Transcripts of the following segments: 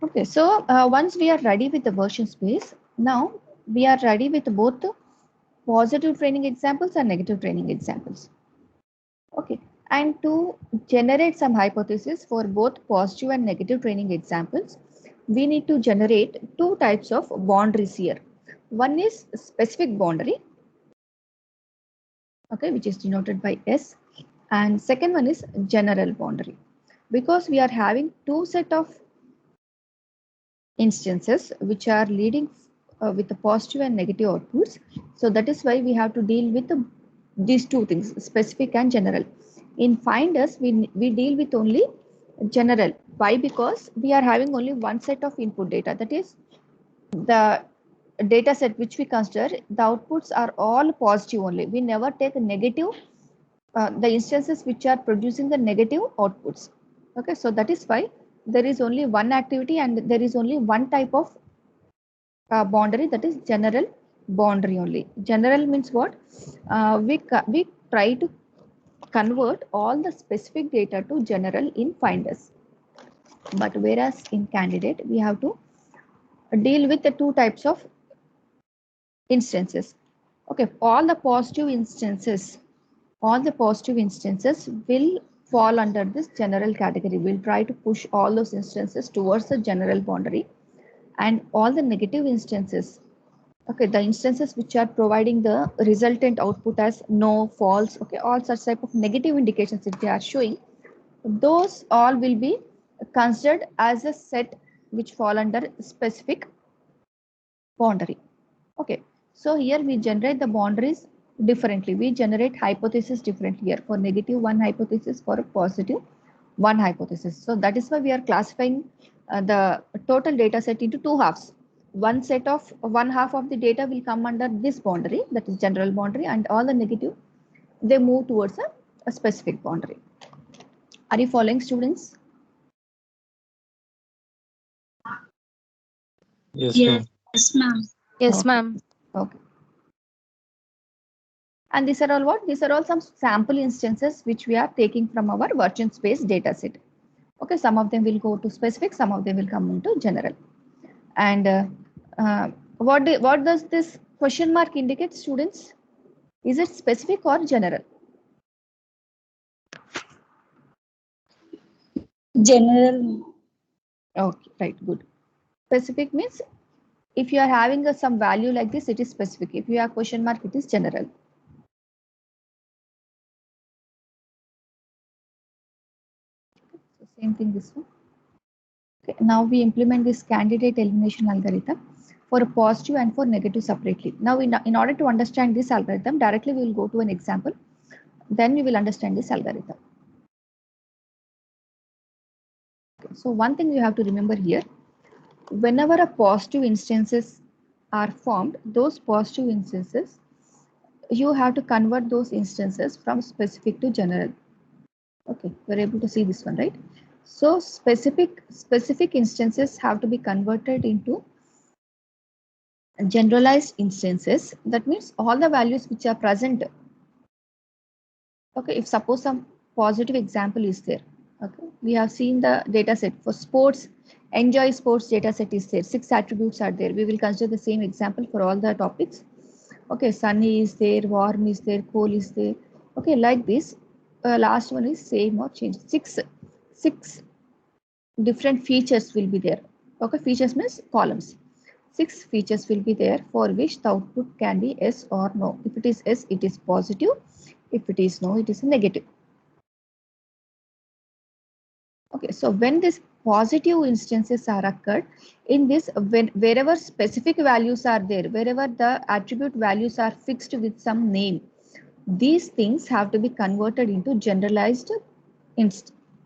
Okay, so once we are ready with the version space, now we are ready with both the positive training examples and negative training examples. Okay, and to generate some hypothesis for both positive and negative training examples, we need to generate two types of boundaries here. One is specific boundary, okay, which is denoted by S, and second one is general boundary. Because we are having two set of instances which are leading with the positive and negative outputs. So that is why we have to deal with these two things, specific and general. In finders, we deal with only general. Why? Because we are having only one set of input data, that is the data set which we consider, the outputs are all positive only. We never take a negative, the instances which are producing the negative outputs. Okay, so that is why there is only one activity and there is only one type of boundary, that is general boundary only. General means what? We try to convert all the specific data to general in finders. But whereas in candidate, we have to deal with the two types of instances. Okay, all the positive instances will fall under this general category. We'll try to push all those instances towards the general boundary, and all the negative instances, okay, the instances which are providing the resultant output as no, false, okay, all such type of negative indications if they are showing, those all will be considered as a set which fall under specific boundary. Okay, so here we generate the boundaries differently. We generate hypothesis differently here, for negative one hypothesis, for a positive one hypothesis. So that is why we are classifying the total data set into two halves. One half of the data will come under this boundary, that is general boundary, and all the negative, they move towards a specific boundary. Are you following, students? Yes, ma'am. Yes, ma'am. Yes, Okay. ma'am. Okay. And these are all what? These are all some sample instances which we are taking from our version space data set. Okay, some of them will go to specific, some of them will come into general. And what does this question mark indicate, students? Is it specific or general? General. Okay, right, good. Specific means if you are having some value like this, it is specific. If you have question mark, it is general. So same thing this one. Okay, now we implement this candidate elimination algorithm for positive and for negative separately. Now, in order to understand this algorithm, directly we will go to an example. Then we will understand this algorithm. Okay, so one thing you have to remember here, whenever a positive instances are formed, those positive instances, you have to convert those instances from specific to general. Okay, we're able to see this one, right? So specific instances have to be converted into generalized instances. That means all the values which are present. Okay, if suppose some positive example is there, okay, we have seen the data set for sports, enjoy sports data set is there, 6 attributes are there. We will consider the same example for all the topics. Okay, sunny is there, warm is there, cool is there. Okay, like this. Last one is same or change. Six different features will be there. Okay, features means columns. 6 features will be there for which the output can be yes or no. If it is yes, it is positive. If it is no, it is negative. Okay, so when these positive instances are occurred, in this, wherever specific values are there, wherever the attribute values are fixed with some name, these things have to be converted into generalized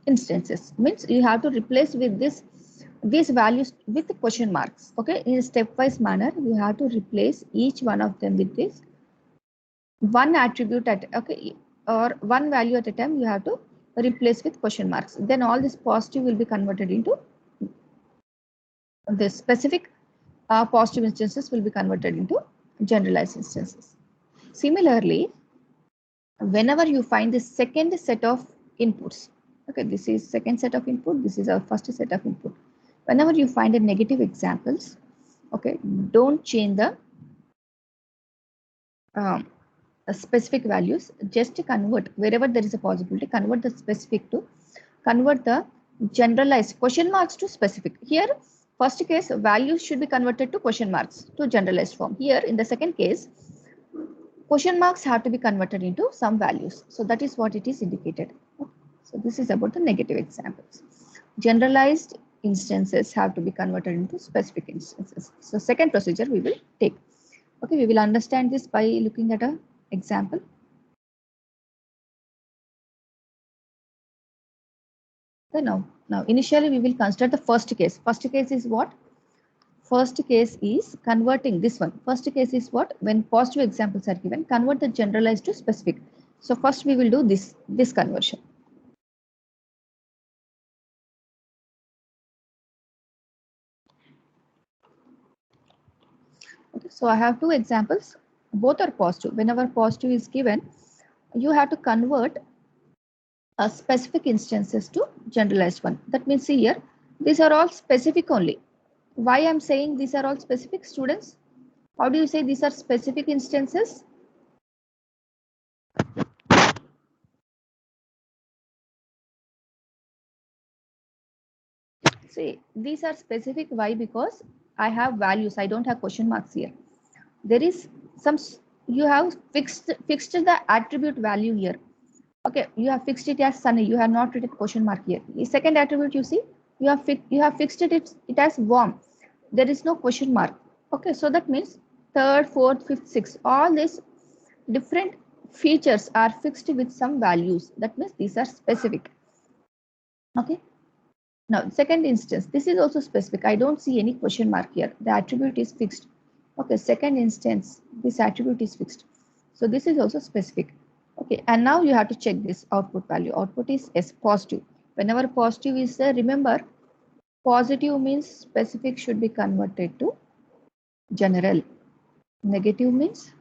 instances. Means you have to replace with these values with question marks. Okay, in a stepwise manner, you have to replace each one of them with this one attribute at, okay, or one value at a time. You have to replace with question marks. Then all this positive will be converted into the specific positive instances will be converted into generalized instances. Similarly, whenever you find the second set of inputs, okay, this is second set of input, this is our first set of input. Whenever you find a negative examples, okay, don't change the specific values. Just convert wherever there is a possibility. Convert the specific to convert the generalized question marks to specific. Here, first case values should be converted to question marks to generalized form. Here, in the second case, question marks have to be converted into some values. So that is what it is indicated. So this is about the negative examples. Generalized instances have to be converted into specific instances. So second procedure we will take. Okay, we will understand this by looking at an example. Okay, now initially we will consider the first case. First case is what? First case is converting this one. First case is what? When positive examples are given, convert the generalized to specific. So first we will do this conversion. Okay, so I have two examples. Both are positive. Whenever positive is given, you have to convert specific instances to generalized one. That means here, these are all specific only. Why I'm saying these are all specific, students? How do you say these are specific instances? See, these are specific. Why? Because I have values. I don't have question marks here. There is some, you have fixed the attribute value here. Okay, you have fixed it as sunny. You have not written question mark here. The second attribute, you see, you have fixed it as warm. There is no question mark. Okay, so that means third, fourth, fifth, sixth, all these different features are fixed with some values. That means these are specific. Okay. Now, second instance, this is also specific. I don't see any question mark here. The attribute is fixed. Okay, second instance, this attribute is fixed. So this is also specific. Okay, and now you have to check this output value. Output is S positive. Whenever positive is there, remember, positive means specific should be converted to general. Negative means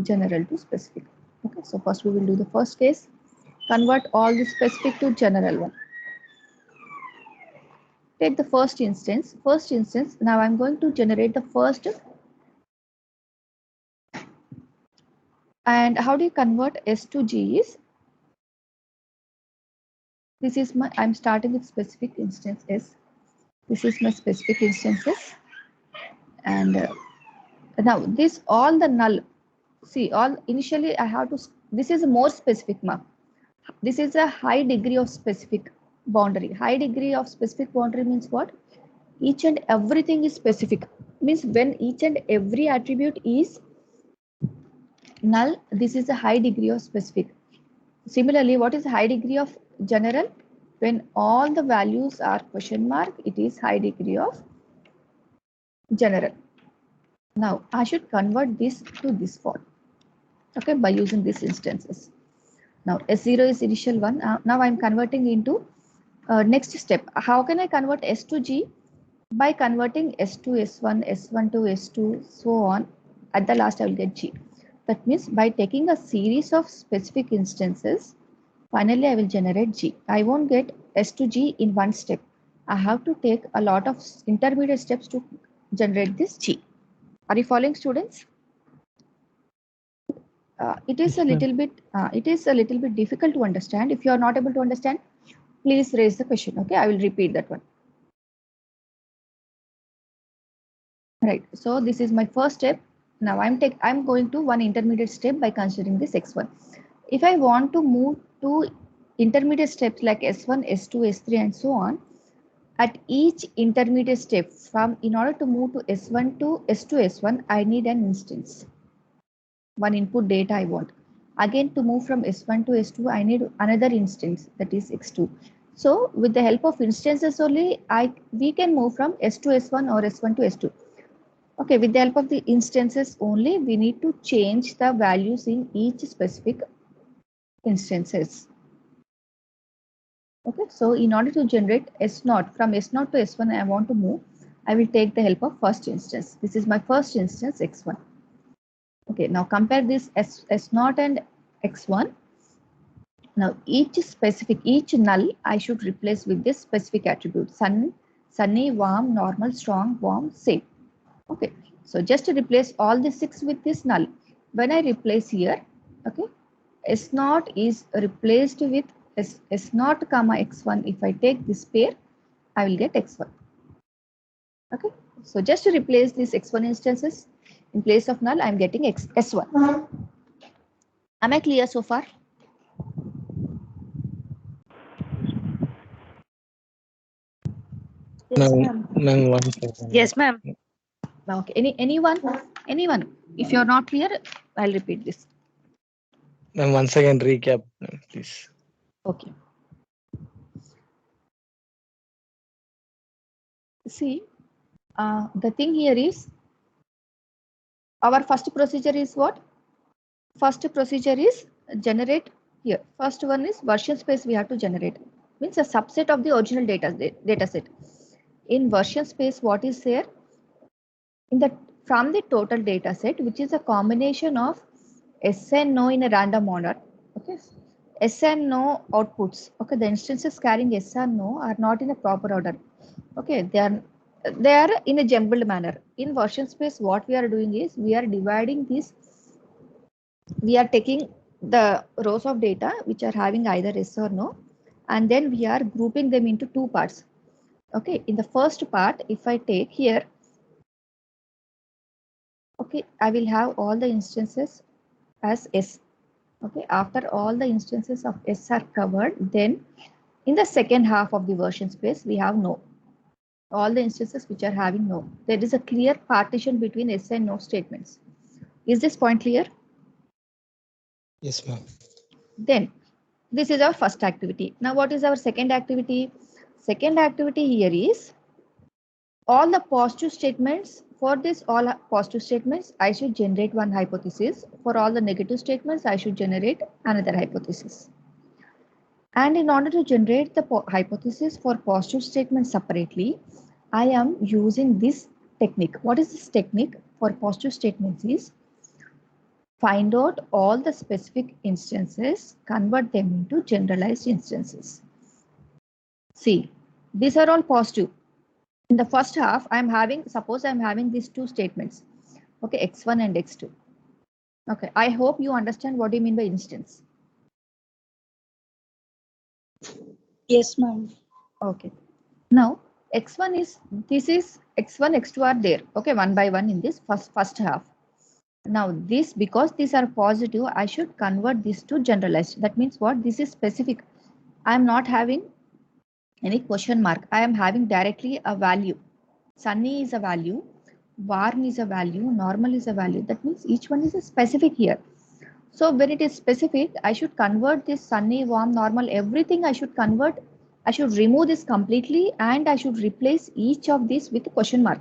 general to specific. Okay, so first we will do the first case. Convert all the specific to general one. Take the first instance. Now I'm going to generate the first. And how do you convert S to G is, this is my, I'm starting with specific instance S. This is my specific instances. And now this all the null, see all initially I have to, this is a more specific mark. This is a high degree of specific boundary. High degree of specific boundary means what? Each and everything is specific. Means when each and every attribute is null, this is a high degree of specific. Similarly, what is high degree of general? When all the values are question mark, it is high degree of general. Now, I should convert this to this form, okay, by using these instances. Now, S0 is initial one. Now, I'm converting into next step. How can I convert S to G? By converting S to S1, S1 to S2, so on. At the last, I will get G. That means by taking a series of specific instances, finally I will generate G. I won't get S to G in one step. I have to take a lot of intermediate steps to generate this G. Are you following, students? It is a little bit difficult to understand. If you are not able to understand, please raise the question. Okay, I will repeat that one. Right. So this is my first step. Now I'm going to one intermediate step by considering this x1. If I want to move to intermediate steps like S1, S2, S3, and so on, at each intermediate step in order to move to S1 to S2, S1, I need an instance. One input data I want. Again, to move from S1 to S2, I need another instance, that is X2. So with the help of instances only, we can move from S to S1 or S1 to S2. Okay, with the help of the instances only, we need to change the values in each specific instances. Okay, so in order to generate S0, from S0 to S1, I want to move, I will take the help of first instance. This is my first instance, X1. Okay, now compare this S0 and X1. Now each null I should replace with this specific attribute. sunny, warm, normal, strong, warm, same. Okay, so just to replace all the 6 with this null. When I replace here, okay, S0 is replaced with S0 comma x1. If I take this pair, I will get x1. Okay, so just to replace these x1 instances in place of null, I am getting s1. Am I clear so far? Yes, ma'am. Ma'am, 1 second. Yes, ma'am. Okay, anyone? If you're not clear, I'll repeat this. Ma'am, once again recap, please. Okay. See, the thing here is our first procedure is what? First procedure is generate here. First one is version space we have to generate. Means a subset of the original data set. In version space, what is there? In the from the total data set, which is a combination of S and no in a random order. Okay. S and no outputs. Okay, the instances carrying S and no are not in a proper order. Okay, they are in a jumbled manner. In version space, what we are doing is we are dividing these. We are taking the rows of data which are having either yes or no, and then we are grouping them into two parts. Okay, in the first part, if I take here, okay, I will have all the instances as S. Okay, after all the instances of S are covered, then in the second half of the version space, we have no. All the instances which are having no. There is a clear partition between S and no statements. Is this point clear? Yes, ma'am. Then this is our first activity. Now what is our second activity? Second activity here is all the positive statements. For this all positive statements, I should generate one hypothesis. For all the negative statements, I should generate another hypothesis. And in order to generate the hypothesis for positive statements separately, I am using this technique. What is this technique for positive statements is find out all the specific instances, convert them into generalized instances. See, these are all positive. In the first half, I'm having, suppose I'm having these two statements, okay, x1 and x2. Okay, I hope you understand what do you mean by instance. Yes, ma'am. Okay, now x1 is, this is x1, x2 are there, okay, one by one in this first half. Now this, because these are positive, I should convert this to generalized. That means what? This is specific. I am not having any question mark. I am having directly a value. Sunny is a value, warm is a value, normal is a value. That means each one is a specific here. So when it is specific, I should convert this sunny, warm, normal, everything I should convert. I should remove this completely and I should replace each of these with a question mark.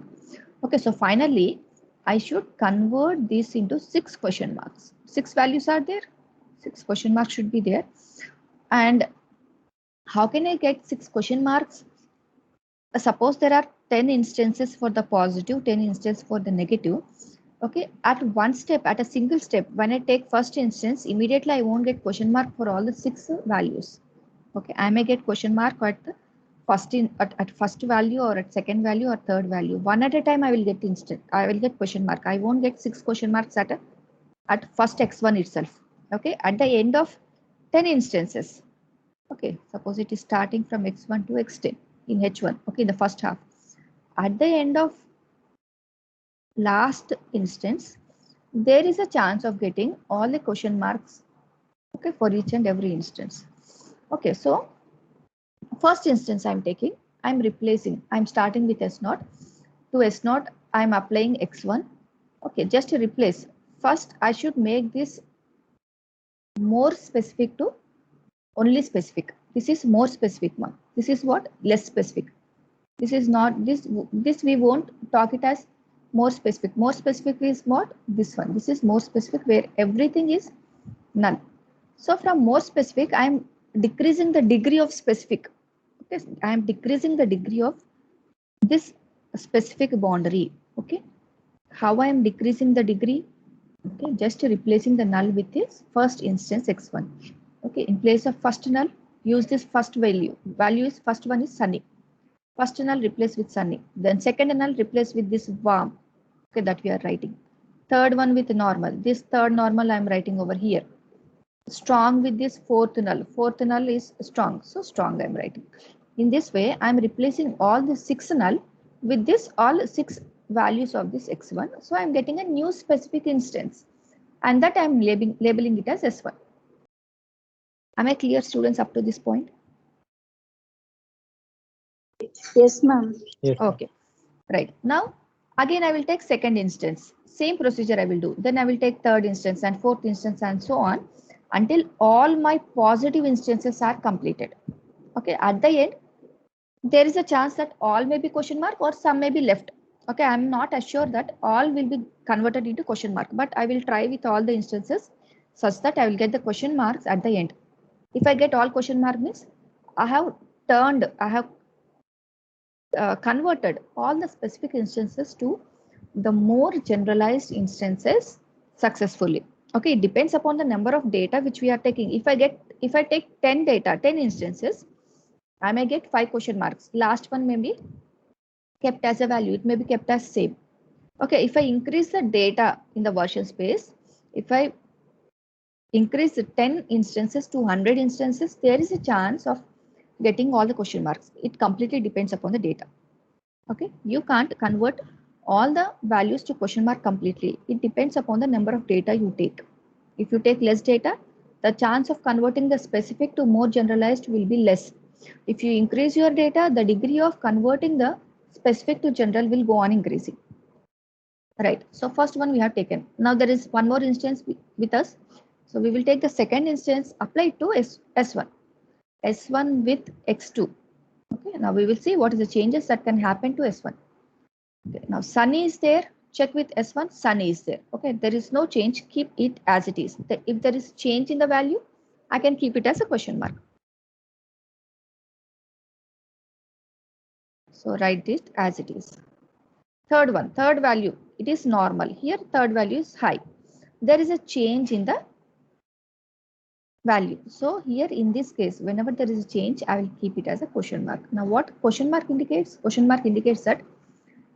Okay, so finally, I should convert this into 6 question marks. 6 values are there. 6 question marks should be there. And how can I get 6 question marks? Suppose there are 10 instances for the positive, 10 instances for the negative. Okay, at one step, at a single step, when I take first instance, immediately I won't get question mark for all the 6 values. Okay, I may get question mark at the at first value or at second value or third value. One at a time I will get I will get question mark. I won't get 6 question marks at first x1 itself. Okay, at the end of 10 instances. Okay, suppose it is starting from x1 to x10 in h1. Okay, in the first half. At the end of last instance, there is a chance of getting all the question marks, okay, for each and every instance. Okay, so first instance I'm taking, I'm replacing, I'm starting with S0. To S0, I'm applying X1. Okay, just to replace. First, I should make this more specific to only specific. This is more specific one. This is what? Less specific. This is not, this we won't talk it as more specific. More specific is what? This one. This is more specific where everything is null. So from more specific, I'm decreasing the degree of specific. Okay, I am decreasing the degree of this specific boundary. Okay, how I am decreasing the degree? Okay, just replacing the null with this first instance x1. Okay, in place of first null, use this first value. Value is first one is sunny. First null replace with sunny. Then second null replace with this warm. Okay, that we are writing. Third one with normal. This third normal I am writing over here. Strong with this fourth null. Fourth null is strong. So strong I am writing. In this way, I am replacing all the 6 null with this all 6 values of this x1. So I am getting a new specific instance, and that I am labeling it as S1. Am I clear, students, up to this point? Yes, ma'am. Yes. Okay, right. Now, again, I will take second instance. Same procedure I will do. Then I will take third instance and fourth instance and so on until all my positive instances are completed. Okay, at the end, there is a chance that all may be question mark or some may be left. Okay, I'm not assured that all will be converted into question mark, but I will try with all the instances such that I will get the question marks at the end. If I get all question mark means I have converted all the specific instances to the more generalized instances successfully. Okay, it depends upon the number of data which we are taking. If I take 10 data, 10 instances, I may get 5 question marks. Last one may be kept as a value. It may be kept as same. Okay, if I increase the data in the version space, if I increase the 10 instances to 100 instances, there is a chance of getting all the question marks. It completely depends upon the data. Okay, you can't convert all the values to question mark completely. It depends upon the number of data you take. If you take less data, the chance of converting the specific to more generalized will be less. If you increase your data, the degree of converting the specific to general will go on increasing. Right, so first one we have taken. Now there is one more instance with us. So we will take the second instance, apply it to S1. S1 with X2. Okay, now we will see what is the changes that can happen to S1. Okay, now Sunny is there. Check with S1, Sunny is there. Okay, there is no change. Keep it as it is. If there is change in the value, I can keep it as a question mark. So write it as it is. Third one, third value, it is normal. Here third value is high. There is a change in the value. So here in this case, whenever there is a change, I will keep it as a question mark. Now what question mark indicates? Question mark indicates that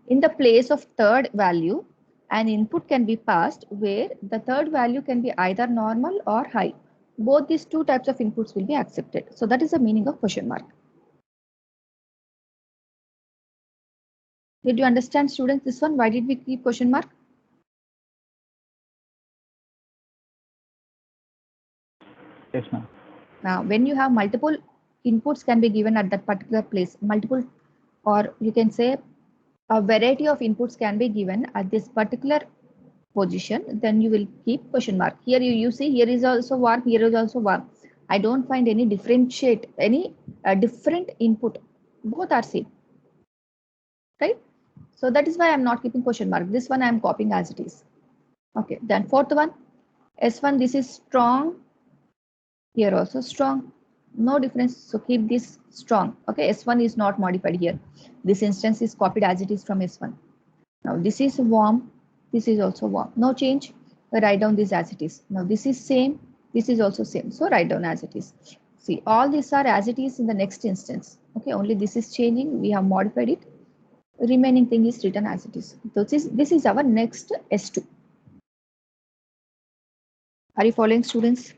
in the place of third value, an input can be passed where the third value can be either normal or high. Both these two types of inputs will be accepted. So that is the meaning of question mark. Did you understand, students, this one? Why did we keep question mark? Yes, ma'am. Now, when you have multiple inputs can be given at that particular place, multiple, or you can say a variety of inputs can be given at this particular position, then you will keep question mark. Here you see, here is also warm, here is also warm. I don't find any differentiate, any different input. Both are same, right? So that is why I'm not keeping question mark. This one I'm copying as it is. Okay, then fourth one, S1, this is strong. Here also strong, no difference. So keep this strong. Okay, S1 is not modified here. This instance is copied as it is from S1. Now this is warm. This is also warm. No change. Write down this as it is. Now this is same. This is also same. So write down as it is. See, all these are as it is in the next instance. Okay, only this is changing. We have modified it. Remaining thing is written as it is. So this is our next S2. Are you following, students?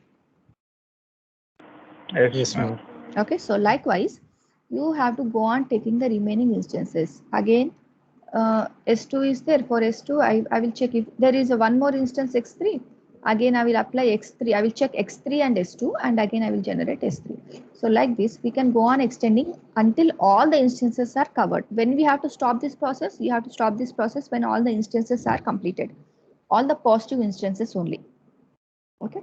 Yes, ma'am. Okay, so likewise, you have to go on taking the remaining instances. Again, S2 is there. For S2, I will check if there is a one more instance X3. Again, I will apply X3. I will check X3 and S2, and again, I will generate S3. So like this, we can go on extending until all the instances are covered. When we have to stop this process, you have to stop this process when all the instances are completed. All the positive instances only. Okay.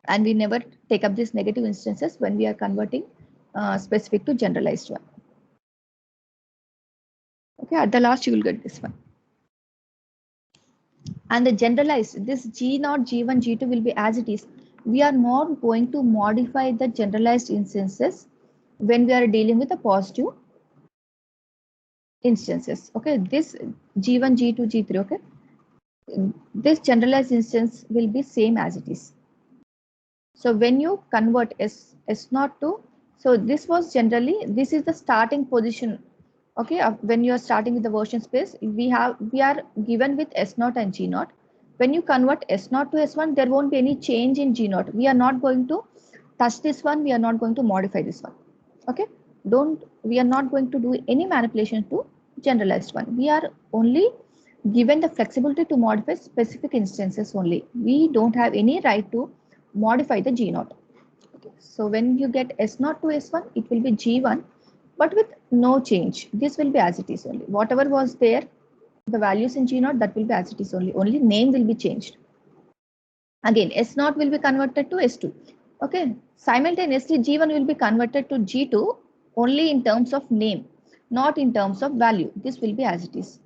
And we never take up these negative instances when we are converting specific to generalized one. Okay, at the last you will get this one. And the generalized, this G0, G1, G2 will be as it is. We are not going to modify the generalized instances when we are dealing with the positive instances. Okay, this G1, G2, G3, okay. This generalized instance will be same as it is. So when you convert S0 to So this was generally, this is the starting position. Okay, when you are starting with the version space, we are given with S0 and G0. When you convert S0 to S1, there won't be any change in G0. We are not going to touch this one. We are not going to modify this one. Okay, we are not going to do any manipulation to generalized one. We are only given the flexibility to modify specific instances only. We don't have any right to modify the G0. Okay. So when you get S0 to S1, it will be G1, but with no change. This will be as it is only. Whatever was there, the values in G0, that will be as it is only. Only name will be changed. Again, S0 will be converted to S2. Okay. Simultaneously, G1 will be converted to G2 only in terms of name, not in terms of value. This will be as it is.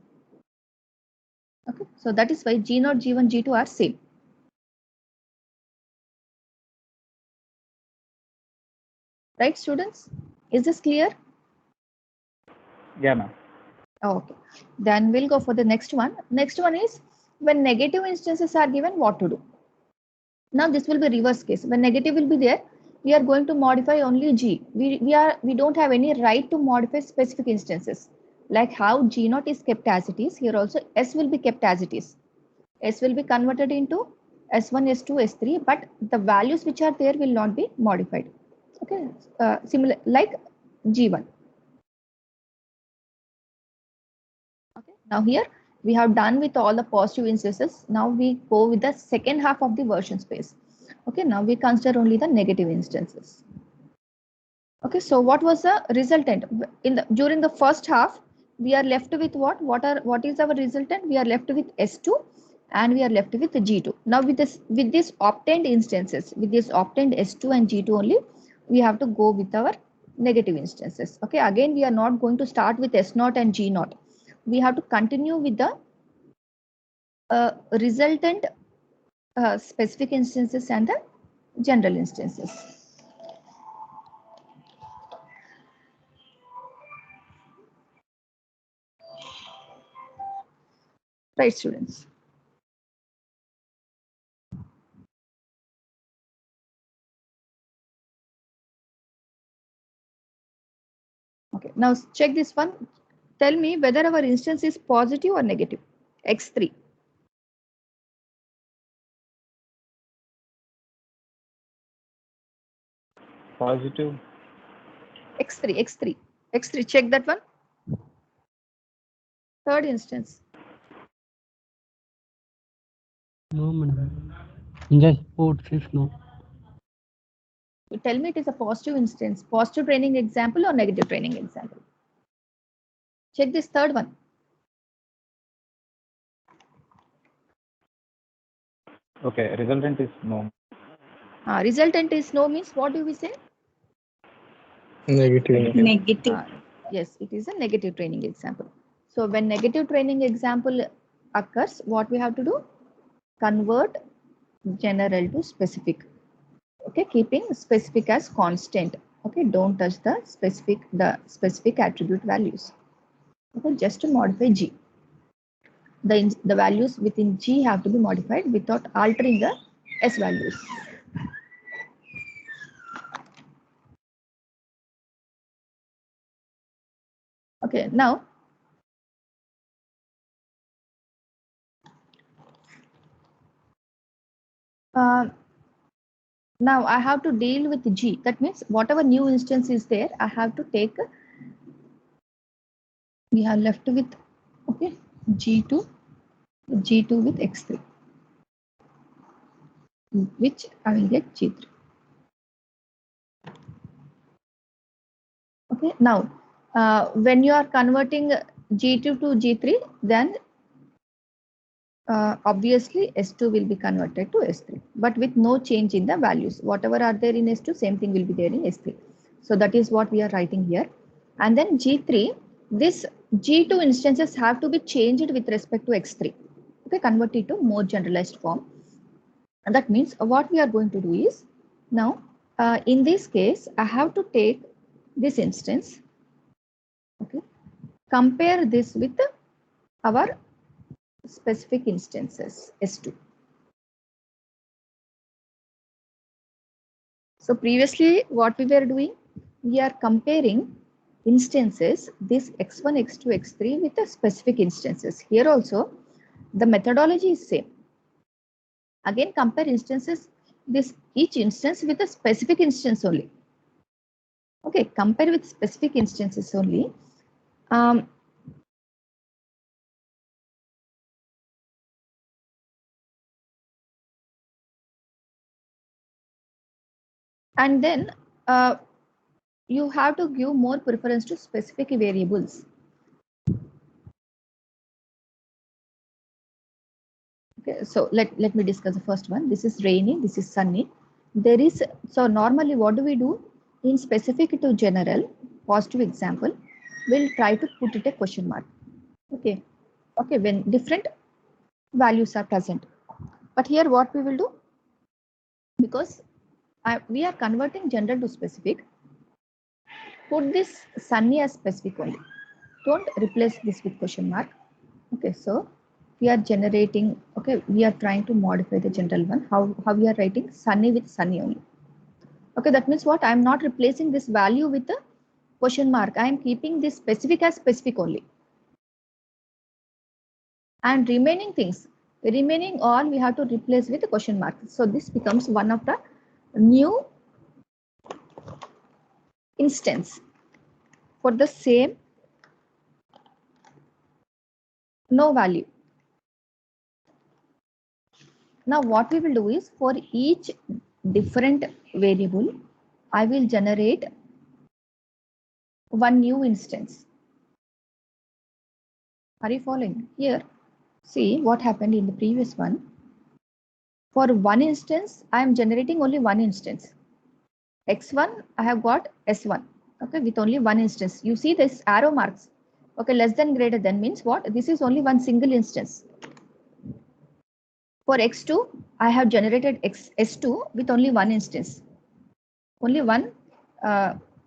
Okay. So that is why G0, G1, G2 are same. Right, students? Is this clear? Yeah, ma'am. Okay, then we'll go for the next one. Next one is when negative instances are given, what to do? Now this will be reverse case. When negative will be there, we are going to modify only G. We don't have any right to modify specific instances. Like how G0 is kept as it is, here also S will be kept as it is. S will be converted into S1, S2, S3, but the values which are there will not be modified. Okay, similar like G1. Okay. Now here we have done with all the positive instances. Now we go with the second half of the version space. Okay. Now we consider only the negative instances. Okay. So what was the resultant during the first half? We are left with what? What is our resultant? We are left with S2 and we are left with G2. Now with this obtained instances, with this obtained S2 and G2 only, we have to go with our negative instances. Okay. Again, we are not going to start with S0 and G0. We have to continue with the resultant specific instances and the general instances. Right, students? Okay, now check this one. Tell me whether our instance is positive or negative. X3. Positive. X3. Check that one. Third instance. No, madam. Just port 6, no. You tell me it is a positive instance, positive training example or negative training example. Check this third one. Okay, resultant is no. Resultant is no means what do we say? Negative. Negative. Yes, it is a negative training example. So when negative training example occurs, what we have to do? Convert general to specific. Okay, keeping specific as constant. Okay, don't touch the specific attribute values. Okay, just to modify G. The values within G have to be modified without altering the S values. Okay, now now I have to deal with G. That means whatever new instance is there, I have to take. We are left with okay G2 with X3, which I will get G3. Okay, now when you are converting G2 to G3, then obviously S2 will be converted to S3, but with no change in the values. Whatever are there in S2, same thing will be there in S3. So that is what we are writing here. And then G3, this G2 instances have to be changed with respect to X3. Okay, converted to more generalized form. And that means what we are going to do is now in this case, I have to take this instance. Okay, compare this with our specific instances S2. So previously what we were doing, we are comparing instances, this x1, x2, x3 with the specific instances. Here also, the methodology is same. Again, compare instances, this each instance with a specific instance only. Okay, compare with specific instances only. And then you have to give more preference to specific variables. Okay, so let me discuss the first one. This is rainy, this is sunny. There is, so normally what do we do? In specific to general, positive example, we'll try to put it a question mark. Okay, okay, when different values are present. But here what we will do? Because we are converting general to specific, put this sunny as specific only. Don't replace this with question mark. Okay, so we are generating, okay, we are trying to modify the general one. How we are writing sunny with sunny only. Okay, that means what? I am not replacing this value with the question mark. I am keeping this specific as specific only. And remaining things, the remaining all we have to replace with the question mark. So this becomes one of the new instance for the same no value. Now what we will do is for each different variable, I will generate one new instance. Are you following? Here, see what happened in the previous one. For one instance, I am generating only one instance. X1, I have got S1. Okay, with only one instance. You see this arrow marks. Okay, less than greater than means what? This is only one single instance. For X2, I have generated S2 with only one instance. Only one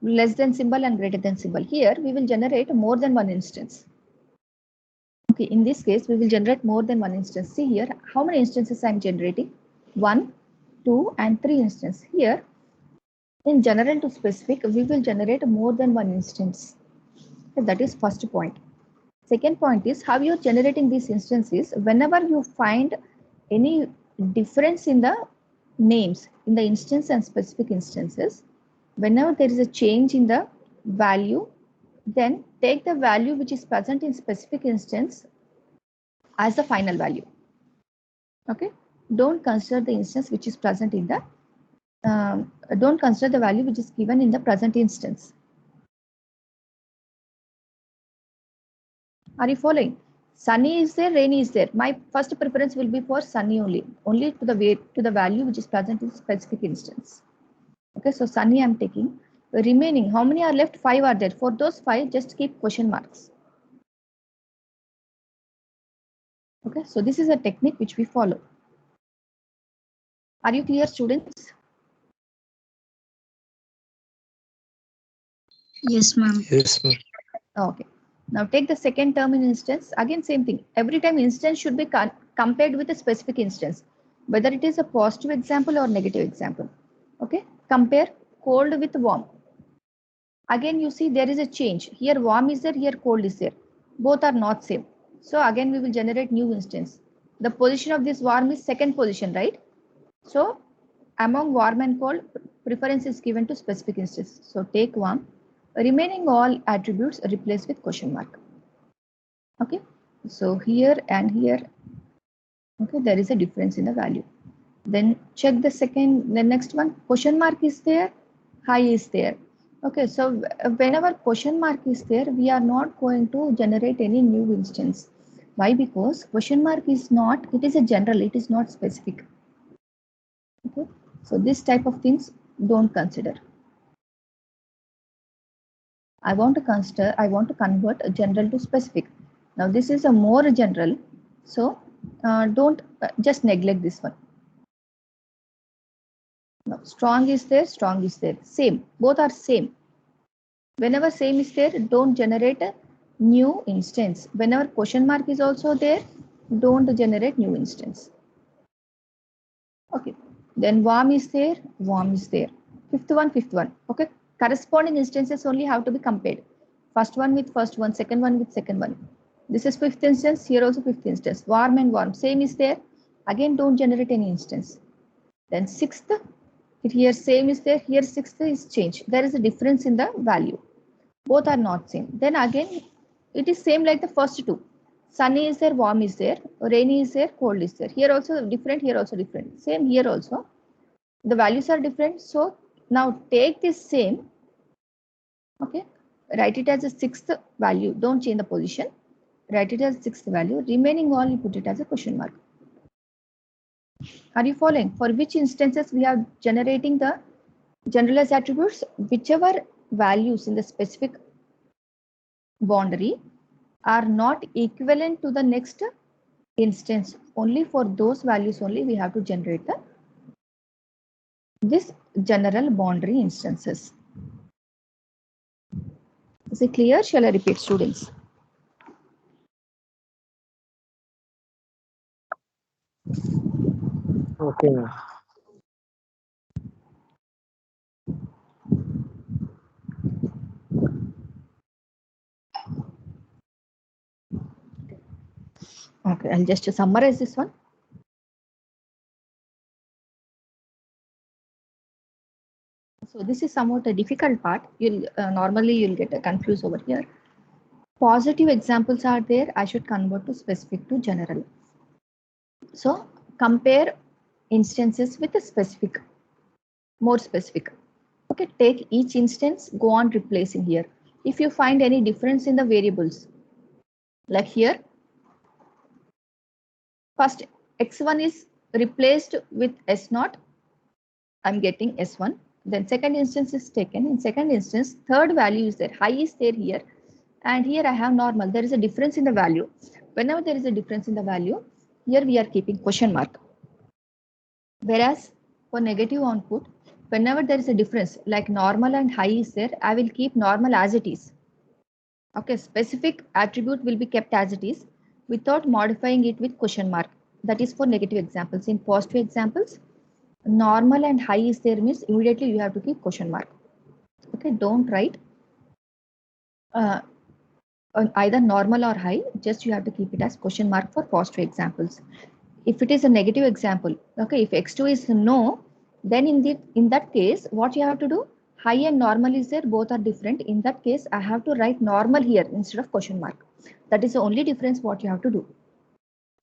less than symbol and greater than symbol. Here, we will generate more than one instance. Okay, in this case, we will generate more than one instance. See here, how many instances I am generating? 1, 2, and 3 instances. Here, in general to specific, we will generate more than one instance. Okay, that is first point. Second point is how you are generating these instances. Whenever you find any difference in the names in the instance and specific instances, whenever there is a change in the value, then take the value which is present in specific instance as the final value. Okay, don't consider the instance which is present in the don't consider the value which is given in the present instance. Are you following? Sunny is there, rainy is there. My first preference will be for sunny only to the value which is present in specific instance. Okay, so sunny I am taking. The remaining, how many are left? 5 are there. For those 5, just keep question marks. Okay, so this is a technique which we follow. Are you clear, students? Yes, ma'am. Yes, ma'am. Okay. Now take the second term in instance. Again, same thing. Every time instance should be compared with a specific instance, whether it is a positive example or negative example. Okay. Compare cold with warm. Again, you see there is a change. Here warm is there, here cold is there. Both are not same. So again, we will generate new instance. The position of this warm is second position, right? So among warm and cold, preference is given to specific instance. So take warm. Remaining all attributes replaced with question mark. Okay, so here and here, okay, there is a difference in the value. Then check the next one, question mark is there, high is there. Okay, so whenever question mark is there, we are not going to generate any new instance. Why? Because question mark is not, it is a general, it is not specific. Okay, so this type of things don't consider. I want to convert a general to specific. Now this is a more general, so don't just neglect this one. Now strong is there, same, both are same. Whenever same is there, don't generate a new instance. Whenever question mark is also there, don't generate new instance. Okay, then warm is there, fifth one. Okay, corresponding instances only have to be compared. First one with first one, second one with second one. This is fifth instance, here also fifth instance. Warm and warm, same is there. Again, don't generate any instance. Then sixth, here same is there, here sixth is changed. There is a difference in the value. Both are not same. Then again, it is same like the first two. Sunny is there, warm is there, rainy is there, cold is there. Here also different, here also different. Same here also. The values are different. So now take this same, okay, write it as a sixth value. Don't change the position. Write it as sixth value. Remaining all you put it as a question mark. Are you following? For which instances we are generating the generalized attributes? Whichever values in the specific boundary are not equivalent to the next instance. Only for those values only we have to generate this general boundary instances. Is it clear? Shall I repeat, students? Okay, ma'am. Okay, I'll just summarize this one. So this is somewhat a difficult part. You'll normally you'll get confused over here. Positive examples are there. I should convert to specific to general. So compare instances with a specific, more specific. Okay, take each instance, go on replacing here. If you find any difference in the variables, like here, first x1 is replaced with s0, I'm getting s1. Then second instance is taken. In second instance, third value is there, high is there here, and here I have normal. There is a difference in the value. Whenever there is a difference in the value, here we are keeping question mark. Whereas for negative output, whenever there is a difference, like normal and high is there, I will keep normal as it is. Okay, specific attribute will be kept as it is without modifying it with question mark. That is for negative examples. In positive examples, normal and high is there means immediately you have to keep question mark. Okay, don't write either normal or high, just you have to keep it as question mark for positive examples. If it is a negative example, okay, if x2 is no, then in that case, what you have to do, high and normal is there, both are different. In that case, I have to write normal here instead of question mark. That is the only difference what you have to do.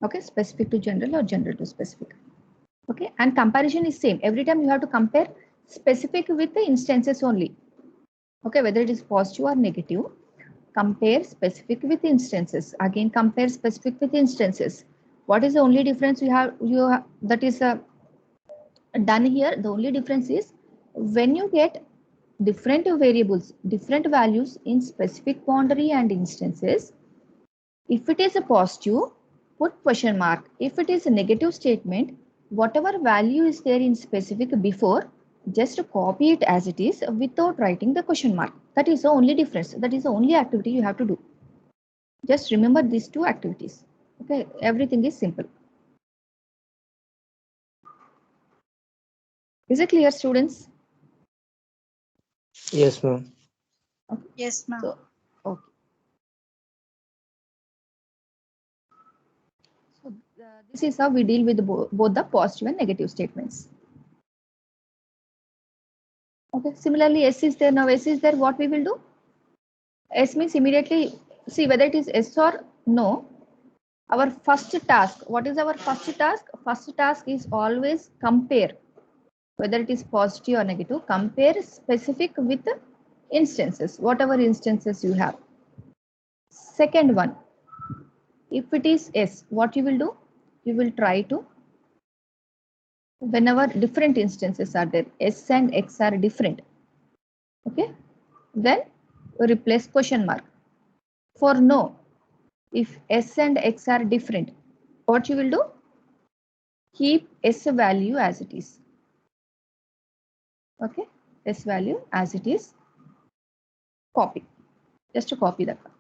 Okay, specific to general or general to specific. Okay, and comparison is same. Every time you have to compare specific with the instances only. Okay, whether it is positive or negative, compare specific with instances. Again, compare specific with instances. What is the only difference you have that is done here? The only difference is when you get different variables, different values in specific boundary and instances, if it is a positive, put question mark. If it is a negative statement, whatever value is there in specific before, just copy it as it is without writing the question mark. That is the only difference. That is the only activity you have to do. Just remember these two activities. Okay, everything is simple. Is it clear, students? Yes, ma'am. Okay. Yes, ma'am. So, okay. So this is how we deal with both the positive and negative statements. Okay. Similarly, S is there. Now S is there. What we will do? S means immediately see whether it is S or no. Our first task. What is our first task? First task is always compare whether it is positive or negative. Compare specific with instances, whatever instances you have. Second one, if it is S, what you will do? You will try to, whenever different instances are there, S and X are different. Okay, then replace question mark. For no, if S and X are different, what you will do? Keep S value as it is. Okay, S value as it is. Copy, just to copy that one.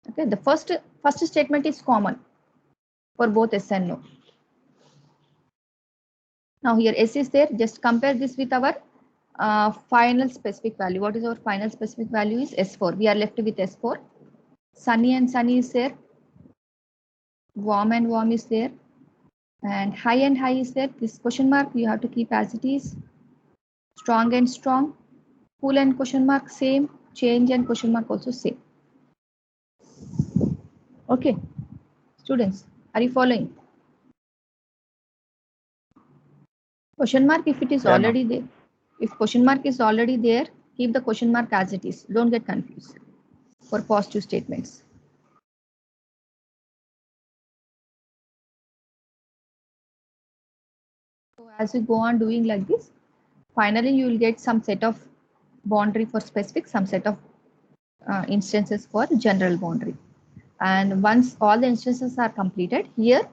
Okay, the first statement is common for both S and no. Now here S is there, just compare this with our Final specific value. What is our final specific value is S4. We are left with S4. Sunny and sunny is there. Warm and warm is there. And high is there. This question mark you have to keep as it is. Strong and strong. Cool and question mark same. Change and question mark also same. Okay. Students, are you following? Question mark if it is Yeah, already there. If question mark is already there, keep the question mark as it is. Don't get confused for positive statements. So as you go on doing like this, finally you will get some set of boundary for specific, some set of instances for general boundary. And once all the instances are completed, here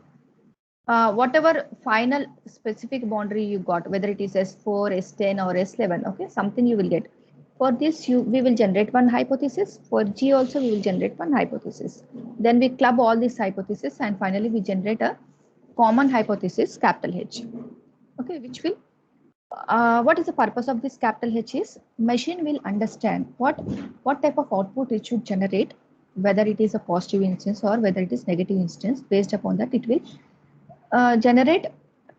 whatever final specific boundary you got, whether it is S4, S10 or S11, okay, something you will get. For this, we will generate one hypothesis. For G also, we will generate one hypothesis. Then we club all these hypotheses and finally we generate a common hypothesis, capital H. Okay, which will, what is the purpose of this capital H is, machine will understand what type of output it should generate, whether it is a positive instance or whether it is negative instance. Based upon that, it will generate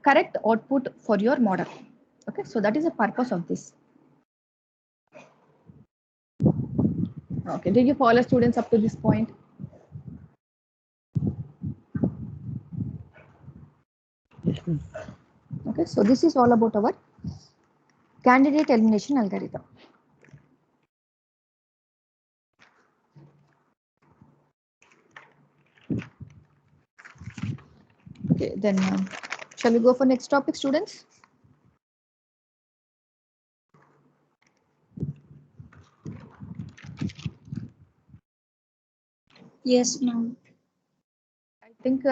correct output for your model. Okay, so that is the purpose of this. Okay, did you follow students up to this point? Yes, ma'am. Okay, so this is all about our candidate elimination algorithm. Okay, then shall we go for next topic, students? Yes, ma'am. I think,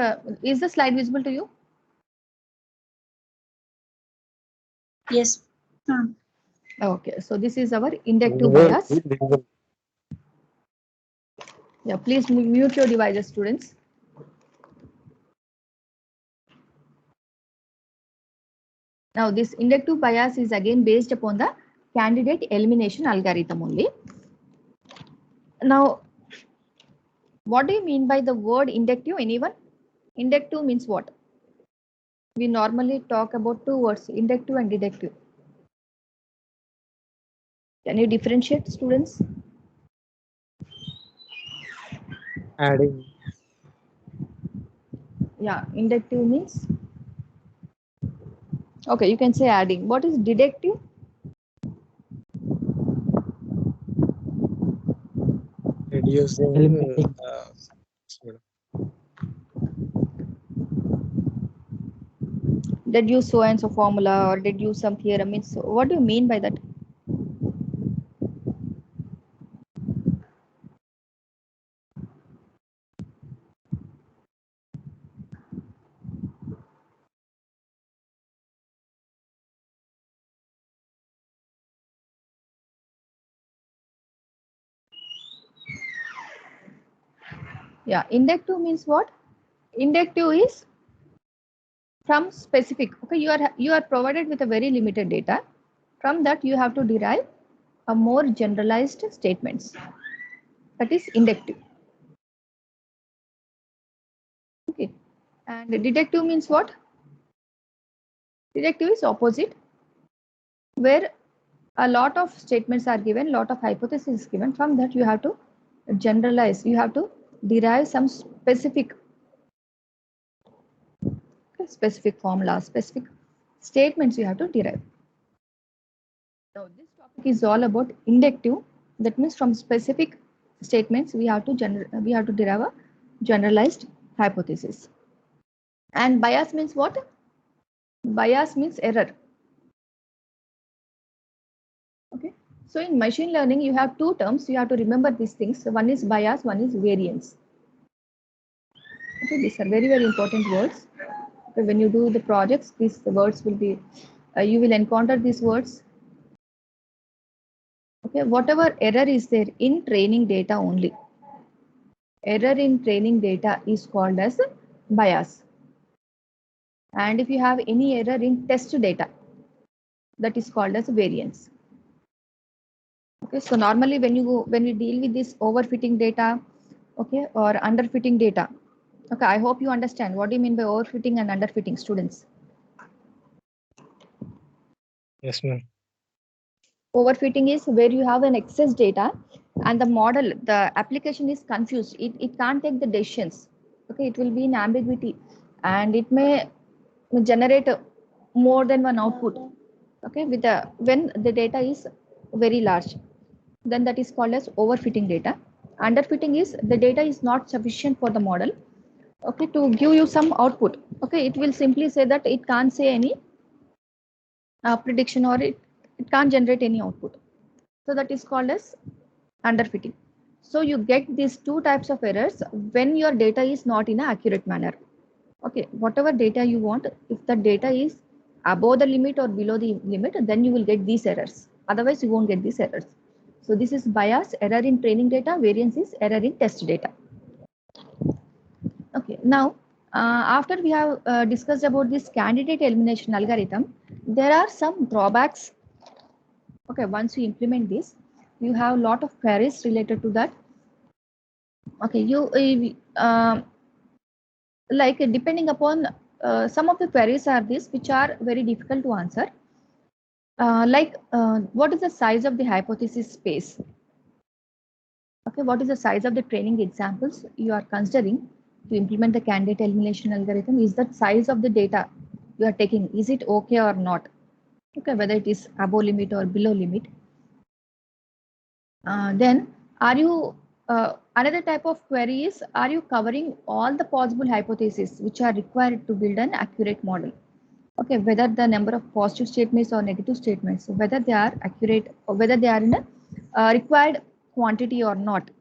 is the slide visible to you? Yes, ma'am. Okay, so this is our inductive bias. Yeah, please mute your devices, students. Now, this inductive bias is again based upon the candidate elimination algorithm only. Now, what do you mean by the word inductive? Anyone? Inductive means what? We normally talk about two words, inductive and deductive. Can you differentiate, students? Adding. Yeah, inductive means. Okay, you can say adding. What is deductive? Reducing. Eliminating. Deduce so and so formula or deduce some theorem. Means what do you mean by that? Yeah, inductive means what? Inductive is from specific. Okay, you are provided with a very limited data. From that, you have to derive a more generalized statements. That is inductive. Okay, and deductive means what? Deductive is opposite, where a lot of statements are given, lot of hypotheses is given. From that, you have to generalize. You have to derive some specific formula, specific statements you have to derive. Now, this topic is all about inductive. That means from specific statements we have to derive a generalized hypothesis. And bias means what? Bias means error. Okay. So in machine learning, you have two terms. You have to remember these things. So one is bias, one is variance. Okay, these are very, very important words. Okay, when you do the projects, these words will be, you will encounter these words. Okay, whatever error is there in training data only. Error in training data is called as bias. And if you have any error in test data, that is called as variance. Okay, so normally when we deal with this overfitting data, okay, or underfitting data, okay, I hope you understand what do you mean by overfitting and underfitting, students. Yes, ma'am. Overfitting is where you have an excess data and the model, the application is confused. It can't take the decisions. Okay, it will be in ambiguity and it may generate more than one output. Okay, with the when the data is very large, then that is called as overfitting data. Underfitting is the data is not sufficient for the model, okay, to give you some output. Okay, it will simply say that it can't say any prediction, or it can't generate any output. So that is called as underfitting. So you get these two types of errors when your data is not in an accurate manner. Okay, whatever data you want, if the data is above the limit or below the limit, then you will get these errors. Otherwise, you won't get these errors. So this is bias, error in training data, variance is error in test data. Okay, now after we have discussed about this candidate elimination algorithm, there are some drawbacks. Okay, once you implement this, you have a lot of queries related to that. Okay, like depending upon some of the queries are this which are very difficult to answer. What is the size of the hypothesis space? Okay, what is the size of the training examples you are considering to implement the candidate elimination algorithm? Is that size of the data you are taking, is it okay or not? Okay, whether it is above limit or below limit. Then are you another type of query is, are you covering all the possible hypotheses which are required to build an accurate model? Okay, whether the number of positive statements or negative statements, whether they are accurate or whether they are in a required quantity or not.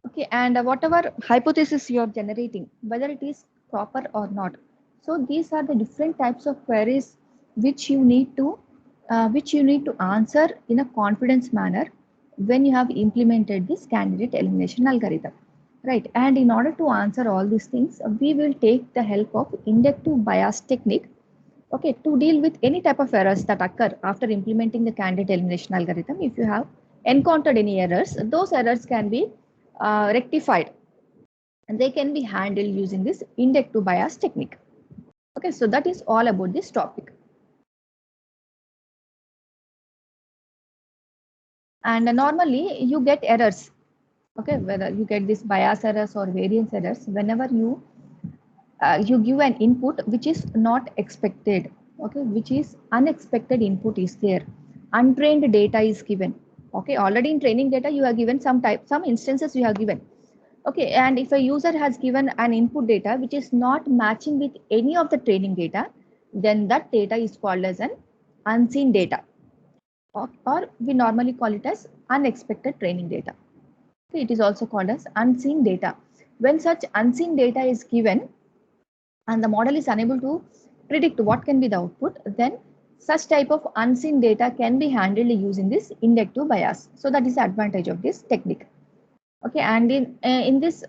Okay, and whatever hypothesis you are generating, whether it is proper or not. So these are the different types of queries which you need to answer in a confidence manner when you have implemented this candidate elimination algorithm, right? And in order to answer all these things, we will take the help of inductive bias technique, okay, to deal with any type of errors that occur after implementing the candidate elimination algorithm. If you have encountered any errors, those errors can be rectified and they can be handled using this inductive bias technique. Okay, so that is all about this topic. And normally you get errors, okay, whether you get this bias errors or variance errors whenever you give an input which is not expected, okay, which is unexpected input is there, untrained data is given. Okay, already in training data you have given some instances you have given. Okay, and if a user has given an input data which is not matching with any of the training data, then that data is called as an unseen data, or we normally call it as unexpected training data. Okay, it is also called as unseen data. When such unseen data is given and the model is unable to predict what can be the output, then such type of unseen data can be handled using this inductive bias. So that is the advantage of this technique. Okay, and in this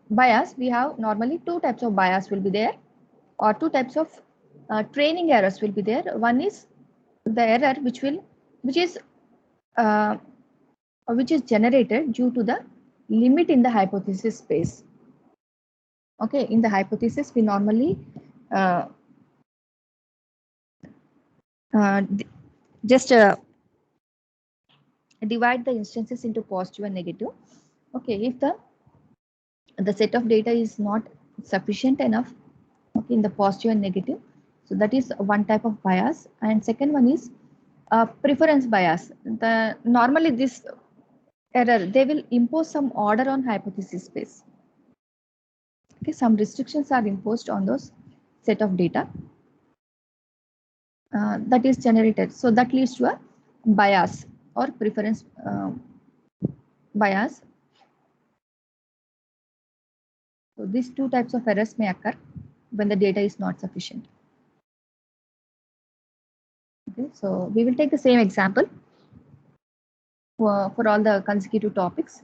bias, we have normally two types of bias will be there, or two types of training errors will be there. One is the error which is generated due to the limit in the hypothesis space. Okay, in the hypothesis, we normally just divide the instances into positive and negative. Okay, if the set of data is not sufficient enough, okay, in the positive and negative, so that is one type of bias. And second one is preference bias. Normally this error, they will impose some order on hypothesis space. Okay, some restrictions are imposed on those set of data that is generated. So that leads to a bias or preference bias. So these two types of errors may occur when the data is not sufficient. Okay, so we will take the same example for all the consecutive topics.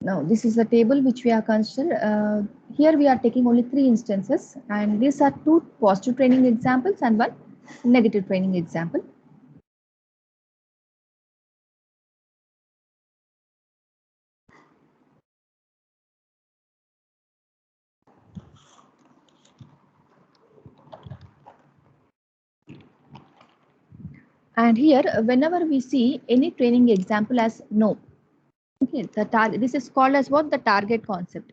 Now, this is the table which we are considered. Here we are taking only 3 instances, and these are 2 positive training examples and 1 negative training example. And here, whenever we see any training example as no, okay, this is called as what? The target concept.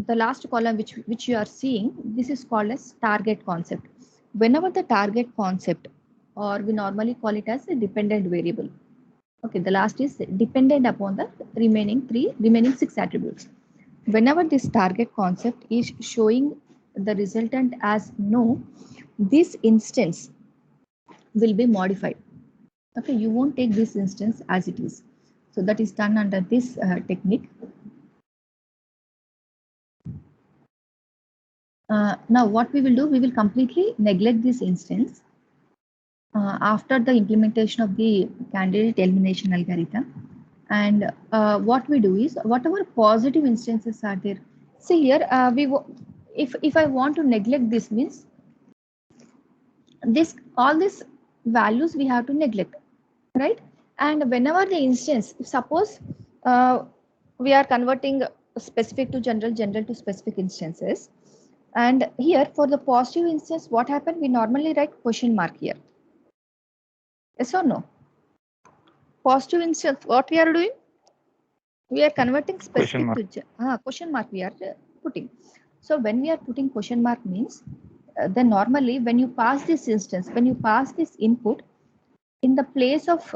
The last column which you are seeing, this is called as target concept. Whenever the target concept, or we normally call it as a dependent variable. Okay, the last is dependent upon the remaining 6 attributes. Whenever this target concept is showing the resultant as no, this instance will be modified. Okay, you won't take this instance as it is. So that is done under this technique. Now what we will do, we will completely neglect this instance after the implementation of the candidate elimination algorithm. And what we do is, whatever positive instances are there, see here, if I want to neglect this, means all these values we have to neglect, right? And whenever the instance, suppose we are converting specific to general, general to specific instances, and here for the positive instance, what happened? We normally write question mark here. Yes or no? Positive instance, what we are doing? We are converting specific to question mark we are putting. So when we are putting question mark means, then normally when you pass this instance, when you pass this input in the place of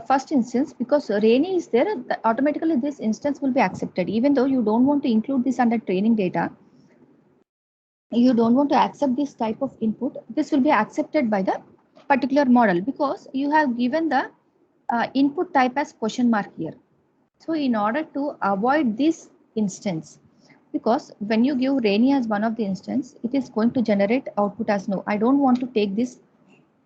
first instance, because Rainy is there, automatically this instance will be accepted. Even though you don't want to include this under training data, you don't want to accept this type of input, this will be accepted by the particular model because you have given the input type as question mark here. So in order to avoid this instance, because when you give Rainy as one of the instance, it is going to generate output as no. I don't want to take this,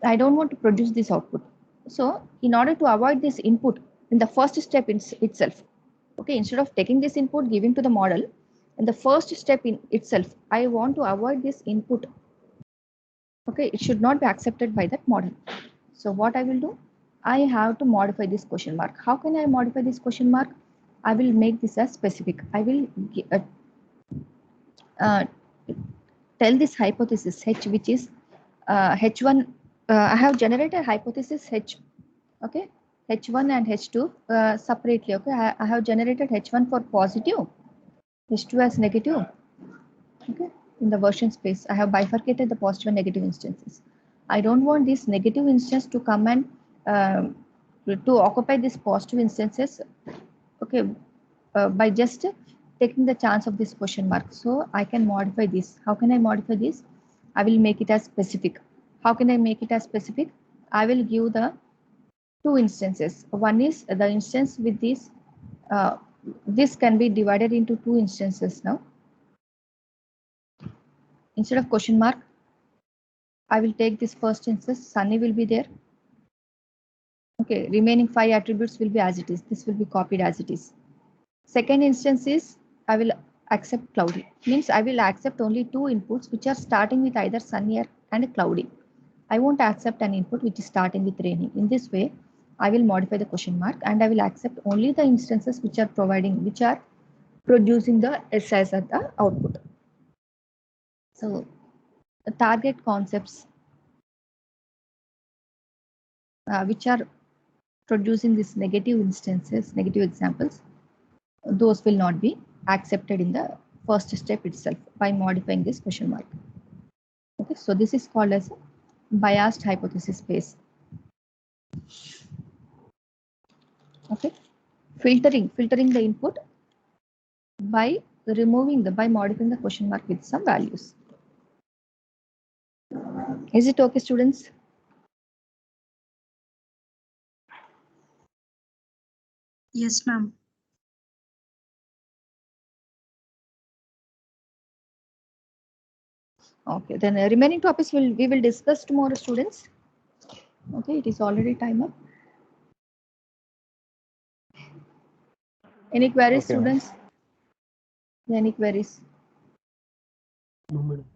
I don't want to produce this output. So in order to avoid this input in the first step itself, okay, instead of taking this input, giving to the model, in the first step in itself, I want to avoid this input. Okay, it should not be accepted by that model. So what I will do, I have to modify this question mark. How can I modify this question mark? I will make this as specific. I will tell this hypothesis H, which is H1. I have generated hypothesis H. Okay, H1 and H2 separately. Okay, I have generated H1 for positive, H2 as negative. Okay, in the version space, I have bifurcated the positive and negative instances. I don't want this negative instance to come and to occupy these positive instances. Okay, by just taking the chance of this question mark. So I can modify this. How can I modify this? I will make it as specific. How can I make it as specific? I will give the 2 instances. One is the instance with this. This can be divided into 2 instances now. Instead of question mark, I will take this first instance. Sunny will be there. Okay, remaining 5 attributes will be as it is. This will be copied as it is. Second instance is I will accept cloudy. Means I will accept only 2 inputs which are starting with either sunny and cloudy. I won't accept an input which is starting with raining. In this way, I will modify the question mark and I will accept only the instances which are producing the SIs at the output. So the target concepts which are producing these negative instances, negative examples, those will not be accepted in the first step itself by modifying this question mark. Okay, so this is called as a biased hypothesis space. Okay, filtering the input by modifying the question mark with some values. Is it okay, students? Yes, ma'am. Okay, then remaining topics we will discuss tomorrow, students. Okay, it is already time up. Any queries, Okay, students? Any queries? No, madam.